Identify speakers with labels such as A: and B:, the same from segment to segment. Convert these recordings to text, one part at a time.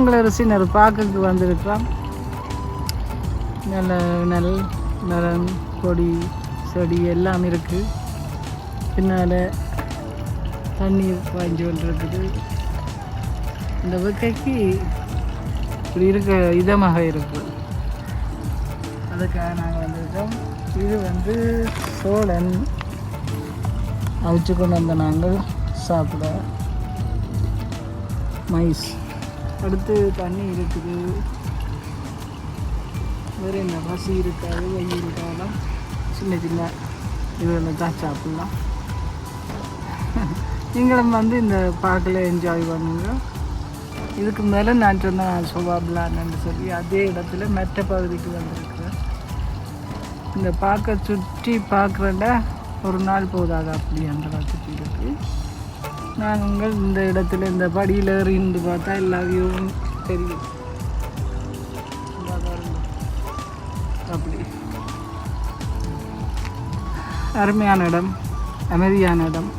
A: நாங்கள் ஒரு சின்ன ஒரு பார்க்குக்கு வந்திருக்கிறோம். நல்ல நெல் மரம் கொடி செடி எல்லாம் இருக்குது. பின்னால் தண்ணீர் பாய்ஞ்சு கொண்டு இருக்குது. இந்த வெக்கைக்கு இப்படி இருக்க இதமாக இருக்குது. அதுக்காக நாங்கள் வந்திருக்கோம். இது சோழன் அவிச்சு கொண்டு வந்த நாங்கள் சாப்பிட மைஸ். அடுத்து தண்ணி இருக்குது. வேறு என்ன பசி இருக்காது, வெயில் இருக்காதான், சின்ன சின்ன இதில் தான் சாப்பிட்லாம். நீங்களும் இந்த பார்க்கில் என்ஜாய் பண்ணுங்க. இதுக்கு மேலே நான் சொன்ன சோபாப்லான்னு சொல்லி அதே இடத்துல மெட்ட பகுதிக்கு வந்திருக்கிறேன். இந்த பார்க்கை சுற்றி பார்க்குறேன்டா ஒரு நாள் போதாக அப்படி அந்த சுற்றி இருக்கு. நாங்கள் இந்த இடத்துல இந்த படியில் ஏறிந்து பார்த்தா எல்லா வியூவும் தெரியும். அப்படி அருமையான இடம், அமைதியான இடம்,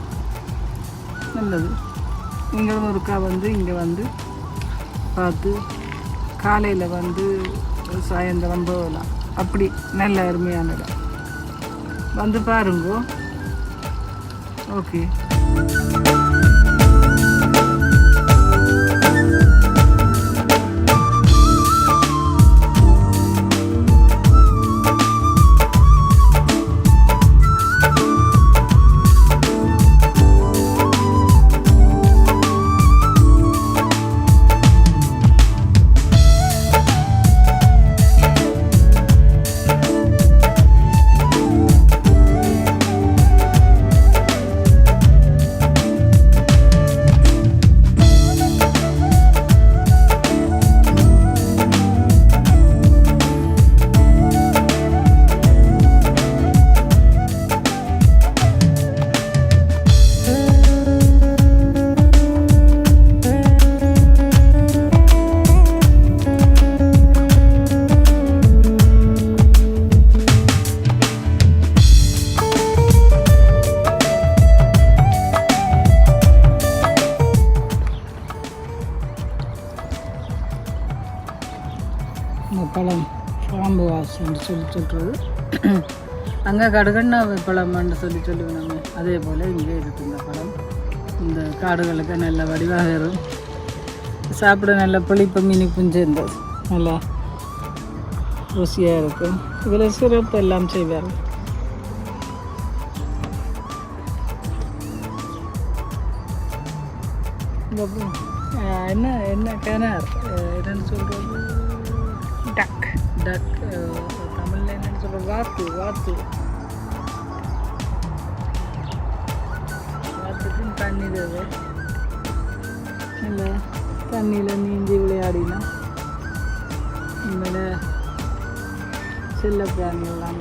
A: நல்லது. நீங்களும் ஒருக்கா இங்கே பார்த்து காலையில் சாயந்தரம் போகலாம். அப்படி நல்ல அருமையான இடம், பாருங்க. ஓகே. இந்த பழம் பாம்புவாசன்னு சொல்கிறது. அங்கே கடுகண்ணா பழம்னு சொல்லுவோம் நம்ம. அதே போல் இங்கே இருக்குது இந்த பழம். இந்த காடுகளுக்கு நல்ல வடிவாக இருக்கும். சாப்பிட நல்ல புளிப்பு இனிப்பும் சேர்ந்தது நல்லா ருசியாக இருக்கும். இதில் சிறப்பு எல்லாம் செய்வார். என்ன கிணறு என்னன்னு சொல்கிறது, டக் தமிழில் என்னன்னு சொல்கிறது, வாத்துக்கு தண்ணி தேவை. இல்லை தண்ணியில் நீந்தி விளையாடினா இனிமேல் செல்ல பிராணிகள் எல்லாம்